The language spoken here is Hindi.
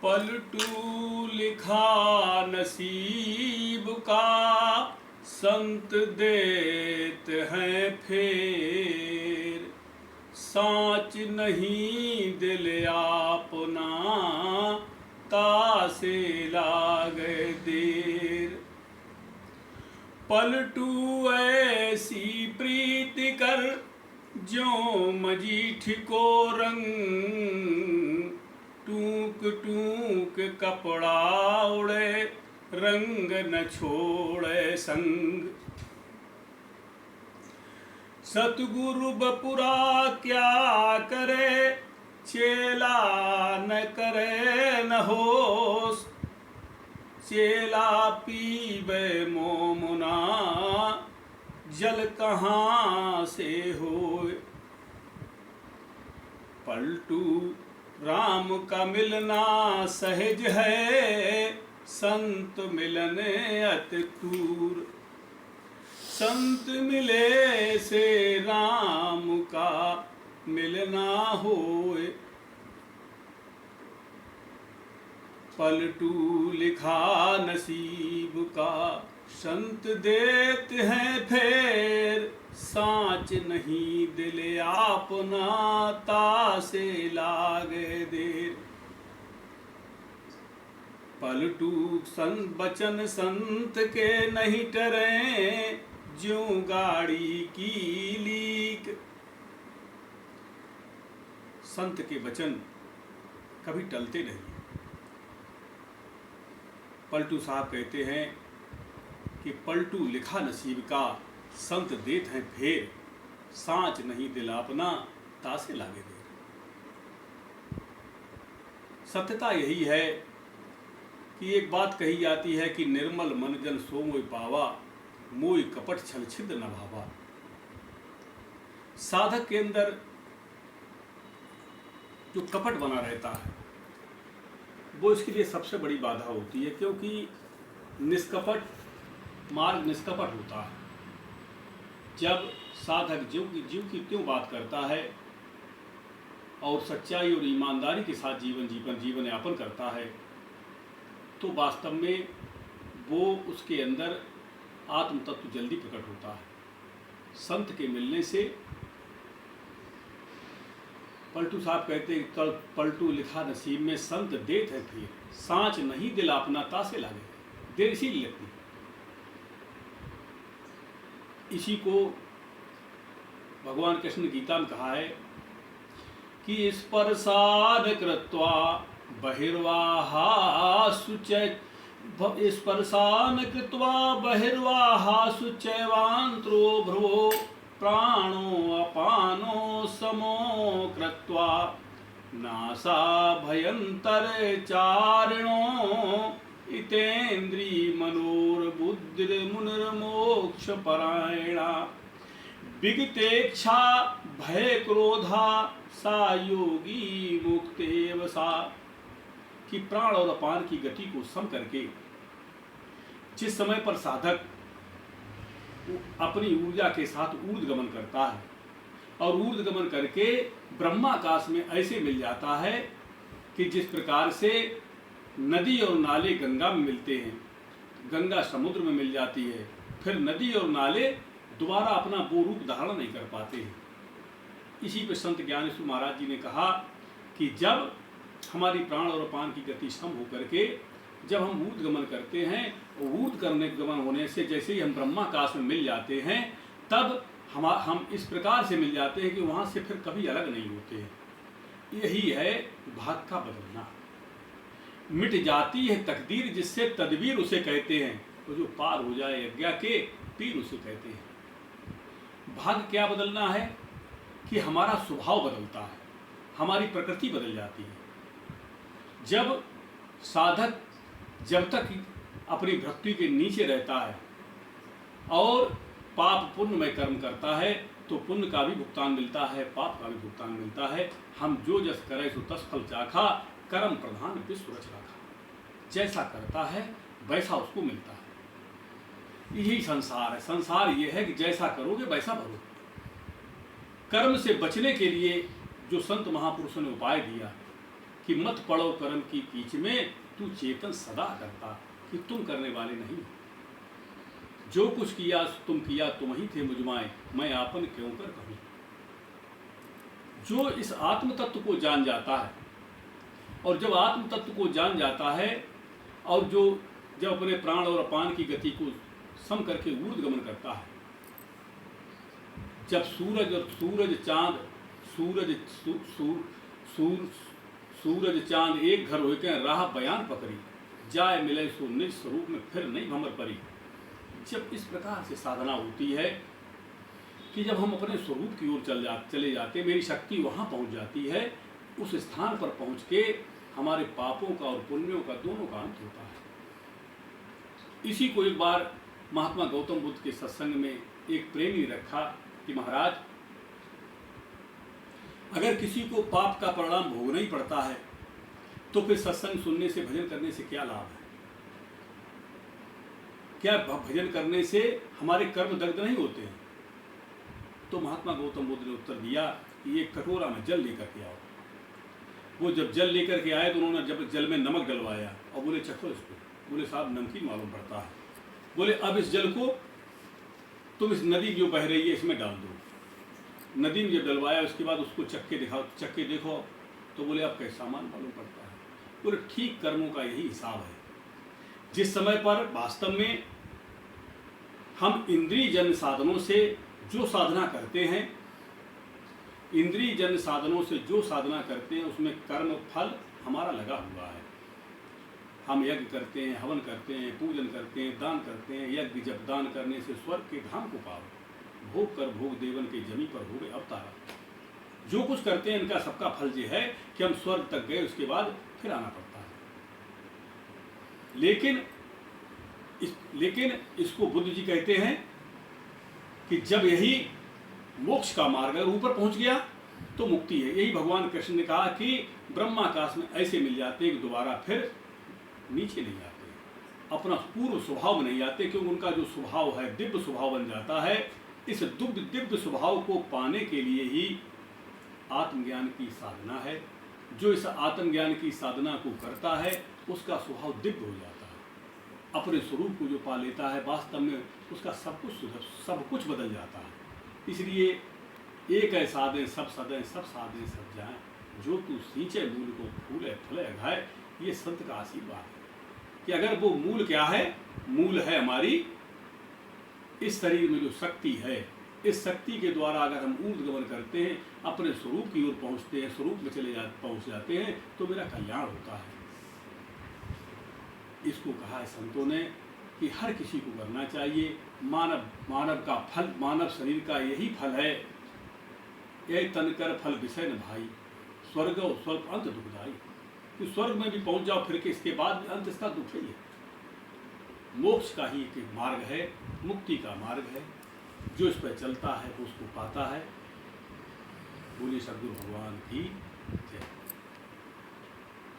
पलटू लिखा नसीब का, संत देत हैं फेर। साँच नहीं दिल आपना, तासे लागे देर। पलटू ऐसी प्रीति कर, ज्यों मजीठ को रंग। टूक टूक कपड़ा उड़े, रंग न छोड़े संग। सतगुरु बपुरा क्या करे, चेला न करे न होश। चेला पीबे मोमुना, जल कहाँ से होए। पलटू राम का मिलना सहज है, संत मिलने अति क्रूर। संत मिले से राम का मिलना होए। पलटू लिखा नसीब का, संत देत हैं फेर। साँच नहीं दिल आपना, तासे लागे देर। पलटू संत बचन संत के नहीं टरे, ज्यों गाड़ी की लीक। संत के वचन कभी टलते नहीं। पलटू साहब कहते हैं कि पलटू लिखा नसीब का, संत देत हैं फेर। साँच नहीं दिल अपना, तासे लागे देर। सत्यता यही है कि एक बात कही जाती है कि निर्मल मन जन सो मोय पावा, मोय कपट छल छिद्र न भावा। साधक के अंदर जो कपट बना रहता है, वो इसके लिए सबसे बड़ी बाधा होती है, क्योंकि निष्कपट मार्ग निष्कपट होता है। जब साधक जीव की त्यों बात करता है और सच्चाई और ईमानदारी के साथ जीवन यापन करता है, तो वास्तव में वो उसके अंदर आत्म तत्व जल्दी प्रकट होता है। संत के मिलने से पलटू साहब कहते हैं कल पलटू लिखा नसीब में, संत देत है फिर। साँच नहीं दिल अपना, तासे लागे देर। इसीलिए लगती है। इसी को भगवान कृष्ण ने गीता में कहा है कि स्पर्शाद कृत्वा बहिर्वाहा शुचैत। स्पर्शान कृत्वा बहिर्वाहा शुचैवांत्रो भ्रुवो, प्राणो अपानो समो कृत्वा। नासा भयंतर चारिणो, इतेन्द्री मनोर्बुद्धिर्मुनिर्मोक्ष परायणा। विगतेक्षा भय क्रोधा, सा योगी मुक्तेव सा। कि प्राण और अपान की गति को सम करके जिस समय पर साधक अपनी ऊर्जा के साथ ऊर्ध्वगमन करता है और ऊर्ध्वगमन करके ब्रह्माकाश में ऐसे मिल जाता है कि जिस प्रकार से नदी और नाले गंगा में मिलते हैं, गंगा समुद्र में मिल जाती है, फिर नदी और नाले दोबारा अपना वो रूप धारण नहीं कर पाते हैं। इसी पे संत ज्ञानेश्वर महाराज जी ने कहा कि जब हमारी प्राण और अपान की गति सम होकर के जब हम ऊर्ध्वगमन करते हैं, ऊर्ध्वगमन होने से जैसे ही हम ब्रह्माकाश में मिल जाते हैं, तब हम इस प्रकार से मिल जाते हैं कि वहाँ से फिर कभी अलग नहीं होते हैं। यही है भाग का बदलना। मिट जाती है तकदीर जिससे तदबीर उसे कहते हैं, तो जो पार हो जाए यज्ञा के पीर उसे कहते हैं। भाग क्या बदलना है कि हमारा स्वभाव बदलता है, हमारी प्रकृति बदल जाती है। जब साधक जब तक अपनी भक्ति के नीचे रहता है और पाप पुण्य में कर्म करता है, तो पुण्य का भी भुगतान मिलता है, पाप का भी भुगतान मिलता है। हम जो जस करे सो तस फल चाखा, कर्म प्रधान विश्व रच राखा। जैसा करता है वैसा उसको मिलता है। यही संसार है। संसार ये है कि जैसा करोगे वैसा भरोगे। कर्म से बचने के लिए जो संत महापुरुषों ने उपाय दिया कि मत पड़ो कर्म की कीच में, तू चेतन सदा करता, कि तुम करने वाले नहीं। जो कुछ किया तुम किया, तुम ही थे मुझमाए, मैं आपन क्यों कर कहूँ। जो इस आत्म तत्व को जान जाता है, और जब आत्म तत्व को जान जाता है, और जो जब अपने प्राण और अपान की गति को सम करके ऊर्ध्वगमन करता है, जब सूरज चांद सूरज चांद एक घर होके राह बयान पकड़ी, जाए मिले सो निज स्वरूप में फिर नहीं भंवर परी। जब इस प्रकार से साधना होती है कि जब हम अपने स्वरूप की ओर चले जाते, मेरी शक्ति वहाँ पहुँच जाती है, उस स्थान पर पहुँच के हमारे पापों का और पुण्यों का दोनों का अंत होता है। इसी को एक बार महात्मा गौतम बुद्ध के सत्संग में एक प्रेमी रखा कि महाराज, अगर किसी को पाप का परिणाम भोगना ही पड़ता है तो फिर सत्संग सुनने से, भजन करने से क्या लाभ है? क्या भजन करने से हमारे कर्म दग्ध नहीं होते हैं? तो महात्मा गौतम बुद्ध ने उत्तर दिया कि एक कटोरा में जल लेकर के आओ। वो जब जल लेकर के आए तो उन्होंने जब जल में नमक डलवाया और बोले चखो इसको। बोले साहब नमकीन मालूम पड़ता है। बोले अब इस जल को तुम इस नदी जो बह रही है इसमें डाल दो। नदी में जब डलवाया उसके बाद उसको चख के देखो तो बोले अब कैसा मालूम पड़ता है। बोले ठीक कर्मों का यही हिसाब है। जिस समय पर वास्तव में हम इंद्रिय जन्य साधनों से जो साधना करते हैं, इंद्रिय जन्य साधनों से जो साधना करते हैं उसमें कर्म फल हमारा लगा हुआ है। हम यज्ञ करते हैं, हवन करते हैं, पूजन करते हैं, दान करते हैं। यज्ञ जब दान करने से स्वर्ग के धाम को पाओ, भोग कर भोग देवन के जमी पर हो गए अवतारा। जो कुछ करते हैं इनका सबका फल ये है कि हम स्वर्ग तक गए, उसके बाद फिर आना पड़ता है। लेकिन इसको बुद्ध जी कहते हैं कि जब यही मोक्ष का मार्ग अगर ऊपर पहुंच गया तो मुक्ति है। यही भगवान कृष्ण ने कहा कि ब्रह्माकाश में ऐसे मिल जाते हैं कि दोबारा फिर नीचे नहीं आते, अपना पूर्व स्वभाव में नहीं आते, क्योंकि उनका जो स्वभाव है दिव्य स्वभाव बन जाता है। इस दिव्य स्वभाव को पाने के लिए ही आत्मज्ञान की साधना है। जो इस आत्मज्ञान की साधना को करता है उसका स्वभाव दिव्य हो जाता है। अपने स्वरूप को जो पा लेता है वास्तव में उसका सब कुछ बदल जाता है। इसलिए एक है साधे सब सदें, सब साधे सब जाएं, जो तू सींचे मूल को फूले फले अघाए। ये संत का आशीर्वाद है कि अगर वो मूल क्या है, मूल है हमारी इस शरीर में जो शक्ति है। इस शक्ति के द्वारा अगर हम ऊर्ध्वगमन करते हैं, अपने स्वरूप की ओर पहुंचते हैं, स्वरूप में पहुंच जाते हैं तो मेरा कल्याण होता है। इसको कहा है संतों ने कि हर किसी को करना चाहिए। मानव का फल, मानव शरीर का यही फल है। यह तन कर फल विषय न भाई, स्वर्ग और स्वल्प अंत दुखदाई। कि स्वर्ग में भी पहुंच जाओ फिर के इसके बाद अंत इसका दुख ही है। मोक्ष का ही एक मार्ग है, मुक्ति का मार्ग है। जो इस पर चलता है उसको पाता है। बोलिए सद्गुरु भगवान की जय।